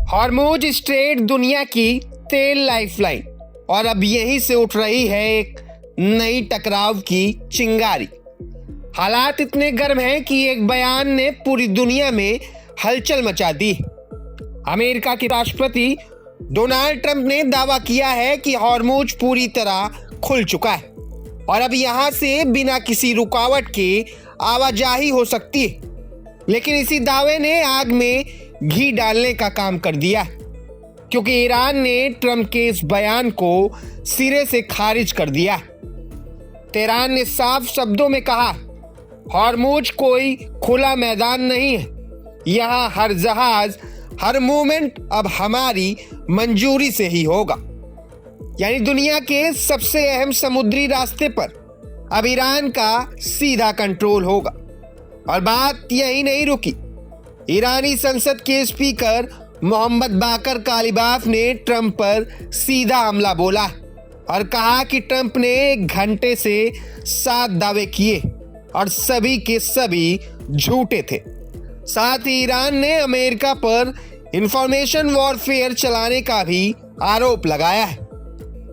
Hormuz strait दुनिया की तेल लाइफलाइन, और अब यहीं से उठ रही है एक नई टकराव की चिंगारी। हालात इतने गर्म हैं कि एक बयान ने पूरी दुनिया में हलचल मचा दी। अमेरिका के राष्ट्रपति डोनाल्ड ट्रंप ने दावा किया है कि हॉर्मुज पूरी तरह खुल चुका है और अब यहां से बिना किसी रुकावट के आवाजाही हो सकती है। लेकिन इसी दावे ने आग में घी डालने का काम कर दिया, क्योंकि ईरान ने ट्रंप के इस बयान को सिरे से खारिज कर दिया। तेहरान ने साफ शब्दों में कहा, हॉर्मुज कोई खुला मैदान नहीं है। यहाँ हर जहाज, हर मूवमेंट अब हमारी मंजूरी से ही होगा। यानी दुनिया के सबसे अहम समुद्री रास्ते पर अब ईरान का सीधा कंट्रोल होगा। और बात यही नहीं रुकी। ईरानी संसद के स्पीकर मोहम्मद बाकर कालिबाफ ने ट्रंप पर सीधा हमला बोला और कहा कि ट्रंप ने 1 घंटे से 7 दावे किए और सभी के सभी झूठे थे। साथ ही ईरान ने अमेरिका पर इंफॉर्मेशन वॉरफेयर चलाने का भी आरोप लगाया है,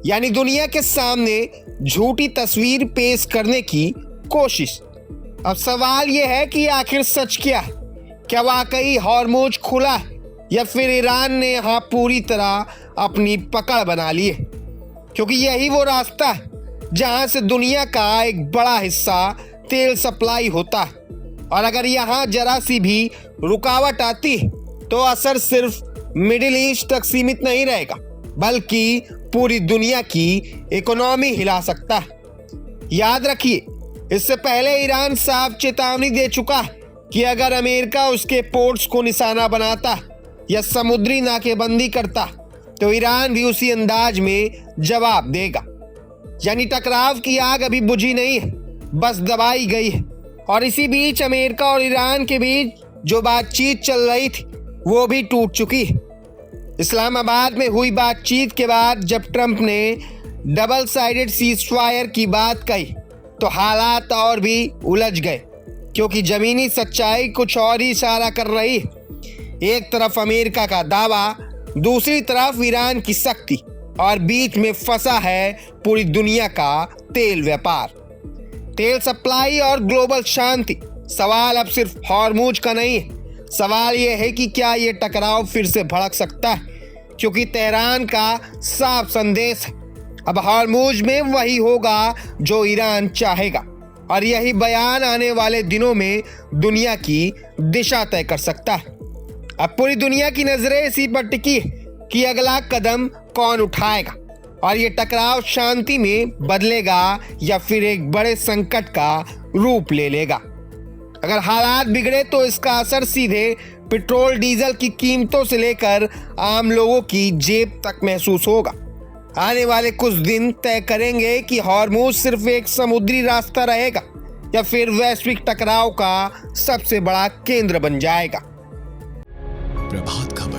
यानी दुनिया के सामने झूठी तस्वीर पेश करने की कोशिश। अब सवाल यह है कि आखिर सच क्या है? क्या वाकई हॉर्मुज खुला है या फिर ईरान ने यहाँ पूरी तरह अपनी पकड़ बना ली है? क्योंकि यही वो रास्ता है जहाँ से दुनिया का एक बड़ा हिस्सा तेल सप्लाई होता है, और अगर यहाँ जरा सी भी रुकावट आती है तो असर सिर्फ मिडिल ईस्ट तक सीमित नहीं रहेगा, बल्कि पूरी दुनिया की इकोनॉमी हिला सकता है। याद रखिए, इससे पहले ईरान साफ चेतावनी दे चुका है कि अगर अमेरिका उसके पोर्ट्स को निशाना बनाता या समुद्री नाकेबंदी करता तो ईरान भी उसी अंदाज में जवाब देगा। यानी टकराव की आग अभी बुझी नहीं है, बस दबाई गई है। और इसी बीच अमेरिका और ईरान के बीच जो बातचीत चल रही थी वो भी टूट चुकी है। इस्लामाबाद में हुई बातचीत के बाद जब ट्रंप ने डबल साइडेड सीज़फायर की बात कही तो हालात और भी उलझ गए, क्योंकि जमीनी सच्चाई कुछ और ही इशारा कर रही है। एक तरफ अमेरिका का दावा, दूसरी तरफ ईरान की सख्ती, और बीच में फंसा है पूरी दुनिया का तेल व्यापार, तेल सप्लाई और ग्लोबल शांति। सवाल अब सिर्फ हॉर्मुज का नहीं है, सवाल यह है कि क्या ये टकराव फिर से भड़क सकता है? क्योंकि तेहरान का साफ संदेश है, अब हॉर्मुज में वही होगा जो ईरान चाहेगा, और यही बयान आने वाले दिनों में दुनिया की दिशा तय कर सकता है। अब पूरी दुनिया की नजरें इसी पर टिकी है कि अगला कदम कौन उठाएगा, और ये टकराव शांति में बदलेगा या फिर एक बड़े संकट का रूप ले लेगा। अगर हालात बिगड़े तो इसका असर सीधे पेट्रोल डीजल की कीमतों से लेकर आम लोगों की जेब तक महसूस होगा। आने वाले कुछ दिन तय करेंगे कि हॉर्मुज सिर्फ एक समुद्री रास्ता रहेगा या फिर वैश्विक टकराव का सबसे बड़ा केंद्र बन जाएगा। प्रभात खबर।